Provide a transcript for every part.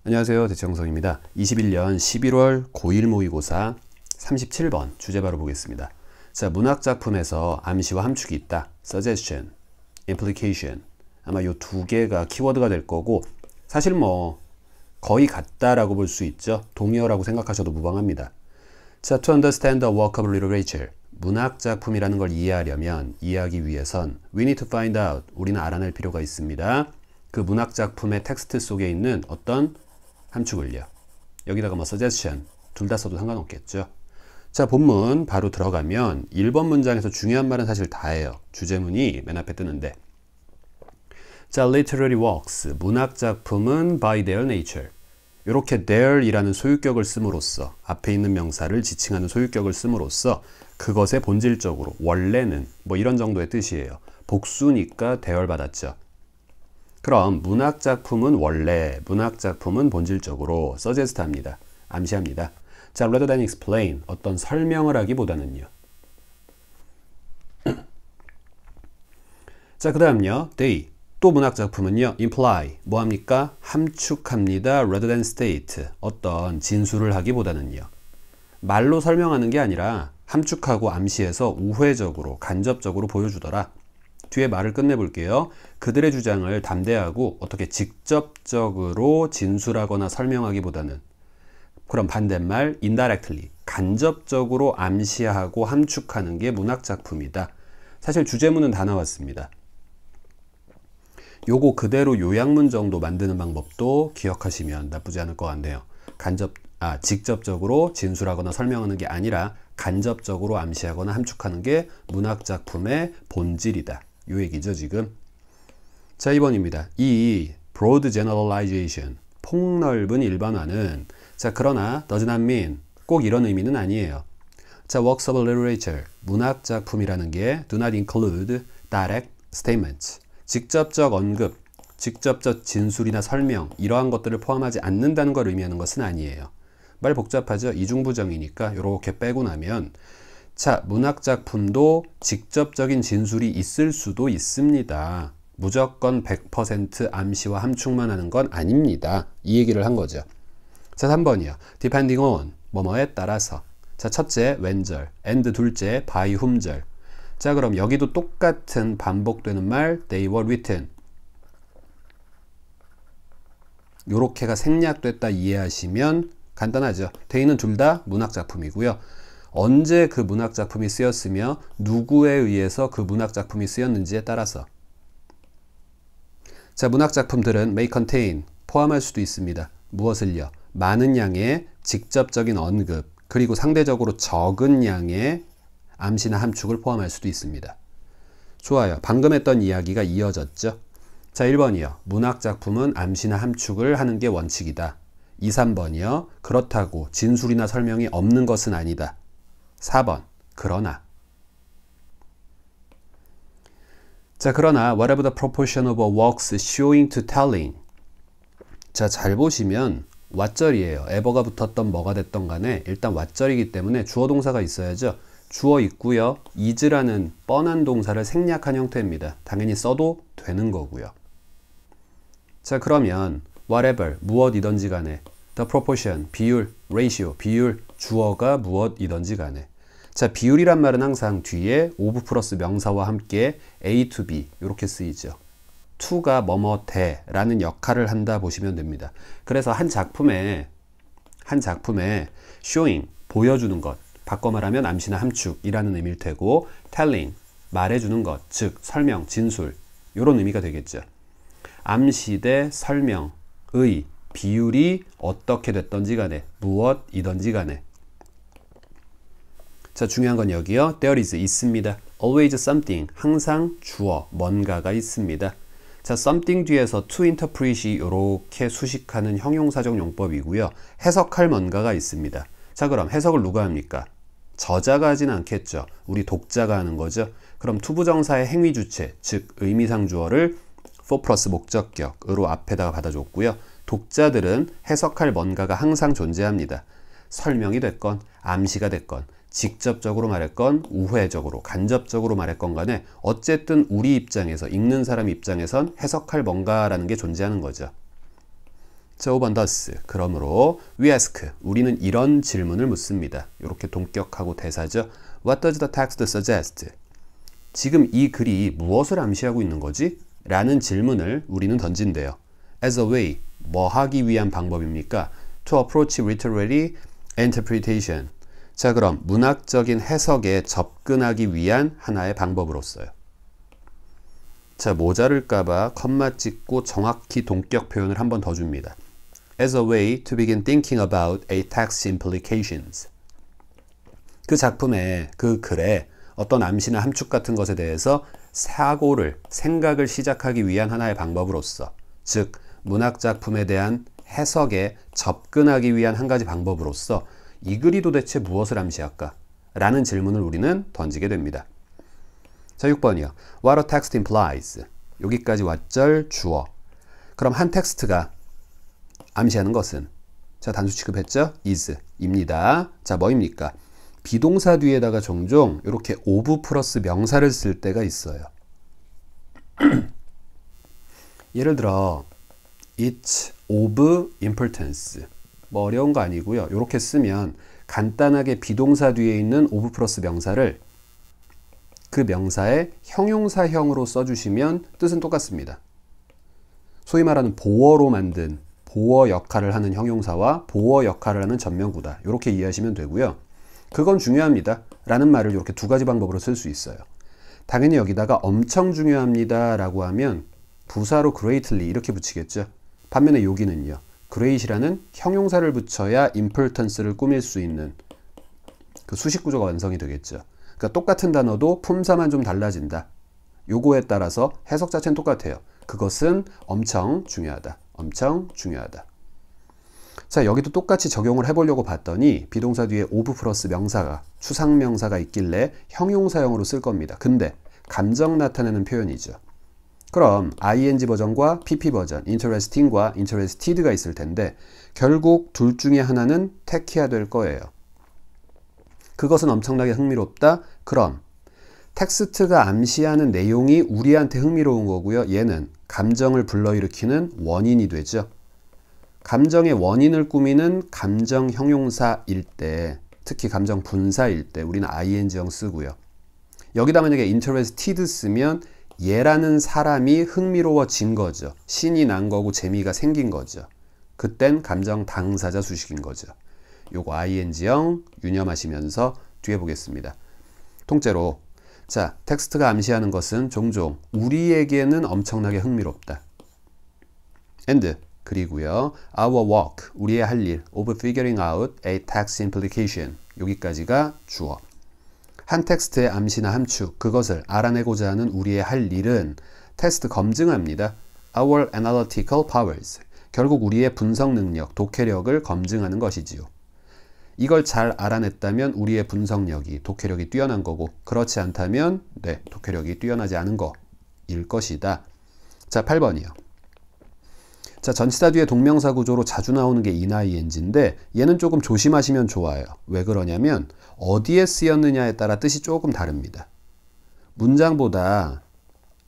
안녕하세요, 대청성입니다. 21년 11월 고1 모의고사 37번 주제 바로 보겠습니다. 자, 문학작품에서 암시와 함축이 있다. suggestion, implication. 아마 이 두 개가 키워드가 될 거고, 사실 뭐 거의 같다라고 볼 수 있죠. 동의어라고 생각하셔도 무방합니다. 자, to understand the work of literature. 문학작품이라는 걸 이해하기 위해선 we need to find out. 우리는 알아낼 필요가 있습니다. 그 문학작품의 텍스트 속에 있는 어떤 함축을요. 여기다가 뭐 suggestion 둘 다 써도 상관없겠죠. 자, 본문 바로 들어가면 1번 문장에서 중요한 말은 사실 다예요. 주제문이 맨 앞에 뜨는데, 자, literary works 문학작품은 by their nature. 이렇게 their이라는 소유격을 씀으로써, 앞에 있는 명사를 지칭하는 소유격을 씀으로써 그것의 본질적으로, 원래는 뭐 이런 정도의 뜻이에요. 복수니까 their 받았죠. 그럼 문학작품은 원래, 문학작품은 본질적으로 suggest 합니다. 암시합니다. 자, rather than explain, 어떤 설명을 하기보다는요. 자, 그 다음요. they, 또 문학작품은요. imply, 뭐합니까? 함축합니다. rather than state, 어떤 진술을 하기보다는요. 말로 설명하는 게 아니라 함축하고 암시해서 우회적으로, 간접적으로 보여주더라. 뒤에 말을 끝내볼게요. 그들의 주장을 담대하고 어떻게 직접적으로 진술하거나 설명하기보다는, 그럼 반대말 indirectly, 간접적으로 암시하고 함축하는 게 문학작품이다. 사실 주제문은 다 나왔습니다. 요거 그대로 요약문 정도 만드는 방법도 기억하시면 나쁘지 않을 것 같네요. 직접적으로 진술하거나 설명하는 게 아니라 간접적으로 암시하거나 함축하는 게 문학작품의 본질이다. 요 얘기죠, 지금. 자, 2번입니다. 이 broad generalization, 폭넓은 일반화는, 자, 그러나 does not mean, 꼭 이런 의미는 아니에요. 자, works of literature, 문학작품이라는 게 do not include direct statements, 직접적 언급, 직접적 진술이나 설명, 이러한 것들을 포함하지 않는다는 걸 의미하는 것은 아니에요. 말 복잡하죠? 이중부정이니까 이렇게 빼고 나면, 자, 문학작품도 직접적인 진술이 있을 수도 있습니다. 무조건 100% 암시와 함축만 하는 건 아닙니다. 이 얘기를 한 거죠. 자, 3번이요. depending on, 뭐뭐에 따라서. 자, 첫째, 왼절, and 둘째, by whom절. 자, 그럼 여기도 똑같은 반복되는 말, they were written. 요렇게가 생략됐다 이해하시면 간단하죠. they는 둘 다 문학작품이고요. 언제 그 문학작품이 쓰였으며 누구에 의해서 그 문학작품이 쓰였는지에 따라서. 자, 문학작품들은 may contain, 포함할 수도 있습니다. 무엇을요? 많은 양의 직접적인 언급, 그리고 상대적으로 적은 양의 암시나 함축을 포함할 수도 있습니다. 좋아요. 방금 했던 이야기가 이어졌죠. 자, 1번이요. 문학작품은 암시나 함축을 하는 게 원칙이다. 2, 3번이요. 그렇다고 진술이나 설명이 없는 것은 아니다. 4번. 그러나. 자, 그러나 whatever the proportion of works showing to telling. 자, 잘 보시면 왓절이에요. 에버가 붙었던 뭐가 됐던 간에 일단 왓절이기 때문에 주어 동사가 있어야죠. 주어 있고요. is라는 뻔한 동사를 생략한 형태입니다. 당연히 써도 되는 거고요. 자, 그러면 whatever, 무엇이든지 간에 the proportion, 비율, ratio, 비율, 주어가 무엇이든지 간에. 자, 비율이란 말은 항상 뒤에 of 플러스 명사와 함께 A to B 이렇게 쓰이죠. to가 뭐뭐 돼 라는 역할을 한다 보시면 됩니다. 그래서 한 작품에 showing, 보여주는 것, 바꿔 말하면 암시나 함축이라는 의미일 테고, telling, 말해주는 것, 즉 설명, 진술, 이런 의미가 되겠죠. 암시 대 설명의 비율이 어떻게 됐던지 간에, 무엇이든지 간에. 자, 중요한 건 여기요. There is, 있습니다. Always something, 항상 주어, 뭔가가 있습니다. 자, something 뒤에서 to interpret이 이렇게 수식하는 형용사적 용법이고요. 해석할 뭔가가 있습니다. 자, 그럼 해석을 누가 합니까? 저자가 하진 않겠죠. 우리 독자가 하는 거죠. 그럼 투부정사의 행위 주체, 즉 의미상 주어를 for 플러스 목적격으로 앞에다가 받아줬고요. 독자들은 해석할 뭔가가 항상 존재합니다. 설명이 됐건 암시가 됐건 직접적으로 말했건 우회적으로 간접적으로 말했건 간에 어쨌든 우리 입장에서, 읽는 사람 입장에선 해석할 뭔가라는 게 존재하는 거죠. 자, 5번 thus. 그러므로 we ask. 우리는 이런 질문을 묻습니다. 이렇게 동격하고 대사죠. What does the text suggest? 지금 이 글이 무엇을 암시하고 있는 거지? 라는 질문을 우리는 던진대요. As a way. 뭐 하기 위한 방법입니까? To approach literary interpretation. 자, 그럼 문학적인 해석에 접근하기 위한 하나의 방법으로서요. 자, 모자랄까봐 컴마 찍고 정확히 동격 표현을 한 번 더 줍니다. As a way to begin thinking about a text's implications. 그 작품에, 그 글에 어떤 암시나 함축 같은 것에 대해서 생각을 시작하기 위한 하나의 방법으로서, 즉 문학 작품에 대한 해석에 접근하기 위한 한 가지 방법으로서 이 글이 도대체 무엇을 암시할까? 라는 질문을 우리는 던지게 됩니다. 자, 6번이요. What a text implies. 여기까지 왓절 주어. 그럼 한 텍스트가 암시하는 것은, 자, 단수 취급했죠? is, 입니다. 자, 뭐입니까? 비동사 뒤에다가 종종 이렇게 of 플러스 명사를 쓸 때가 있어요. 예를 들어 it's of importance. 뭐 어려운 거 아니고요. 이렇게 쓰면 간단하게 비동사 뒤에 있는 of 플러스 명사를 그 명사의 형용사형으로 써주시면 뜻은 똑같습니다. 소위 말하는 보어로 만든 보어 역할을 하는 형용사와 보어 역할을 하는 전명구다. 이렇게 이해하시면 되고요. 그건 중요합니다. 라는 말을 이렇게 두 가지 방법으로 쓸 수 있어요. 당연히 여기다가 엄청 중요합니다 라고 하면 부사로 greatly 이렇게 붙이겠죠. 반면에 여기는요. great이라는 형용사를 붙여야 importance를 꾸밀 수 있는 그 수식 구조가 완성이 되겠죠. 그러니까 똑같은 단어도 품사만 좀 달라진다. 요거에 따라서 해석 자체는 똑같아요. 그것은 엄청 중요하다. 엄청 중요하다. 자, 여기도 똑같이 적용을 해보려고 봤더니 비동사 뒤에 of 플러스 명사가, 추상명사가 있길래 형용사형으로 쓸 겁니다. 근데 감정 나타내는 표현이죠. 그럼 ing 버전과 pp 버전, interesting과 interested가 있을 텐데 결국 둘 중에 하나는 택해야 될 거예요. 그것은 엄청나게 흥미롭다. 그럼 텍스트가 암시하는 내용이 우리한테 흥미로운 거고요. 얘는 감정을 불러일으키는 원인이 되죠. 감정의 원인을 꾸미는 감정 형용사일 때, 특히 감정 분사일 때 우리는 ing형 쓰고요. 여기다 만약에 interested 쓰면 얘라는 사람이 흥미로워진 거죠. 신이 난 거고 재미가 생긴 거죠. 그땐 감정 당사자 수식인 거죠. 요거 ing형 유념하시면서 뒤에 보겠습니다. 통째로, 자, 텍스트가 암시하는 것은 종종 우리에게는 엄청나게 흥미롭다. and 그리고요. our work, 우리의 할 일, of figuring out a text implication. 여기까지가 주어. 한 텍스트의 암시나 함축, 그것을 알아내고자 하는 우리의 할 일은 테스트 검증합니다. our analytical powers. 결국 우리의 분석 능력, 독해력을 검증하는 것이지요. 이걸 잘 알아냈다면 우리의 분석력이, 독해력이 뛰어난 거고, 그렇지 않다면 네, 독해력이 뛰어나지 않은 거일 것이다. 자, 8번이요. 자, 전치사 뒤에 동명사 구조로 자주 나오는 게 ing인데 얘는 조금 조심하시면 좋아요. 왜 그러냐면 어디에 쓰였느냐에 따라 뜻이 조금 다릅니다. 문장보다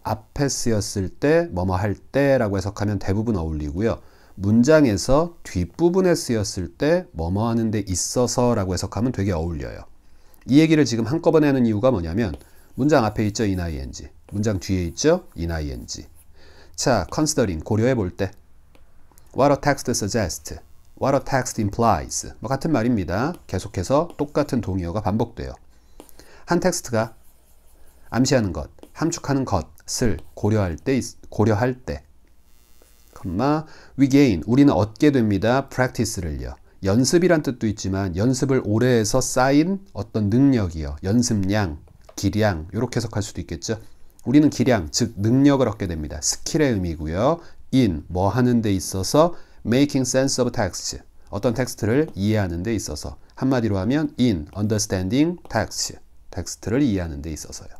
앞에 쓰였을 때, 뭐뭐 할 때라고 해석하면 대부분 어울리고요. 문장에서 뒷부분에 쓰였을 때 뭐뭐 하는 데 있어서 라고 해석하면 되게 어울려요. 이 얘기를 지금 한꺼번에 하는 이유가 뭐냐면 문장 앞에 있죠, ing. 문장 뒤에 있죠, ing. 자, considering, 고려해 볼 때 what a text suggests, what a text implies 뭐 같은 말입니다. 계속해서 똑같은 동의어가 반복돼요. 한 텍스트가 암시하는 것, 함축하는 것을 고려할 때 we gain, 우리는 얻게 됩니다. practice를요. 연습이란 뜻도 있지만 연습을 오래 해서 쌓인 어떤 능력이요. 연습량, 기량 이렇게 해석할 수도 있겠죠. 우리는 기량, 즉 능력을 얻게 됩니다. 스킬의 의미고요. in, 뭐 하는 데 있어서 making sense of text, 어떤 텍스트를 이해하는 데 있어서, 한마디로 하면 in understanding text, 텍스트를 이해하는 데 있어서요.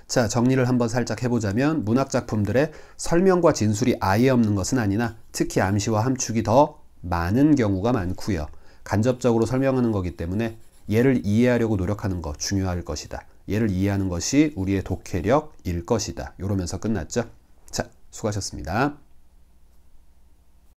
자, 정리를 한번 살짝 해보자면 문학 작품들의 설명과 진술이 아예 없는 것은 아니나 특히 암시와 함축이 더 많은 경우가 많고요. 간접적으로 설명하는 거기 때문에 얘를 이해하려고 노력하는 거 중요할 것이다. 얘를 이해하는 것이 우리의 독해력일 것이다. 이러면서 끝났죠. 자, 수고하셨습니다.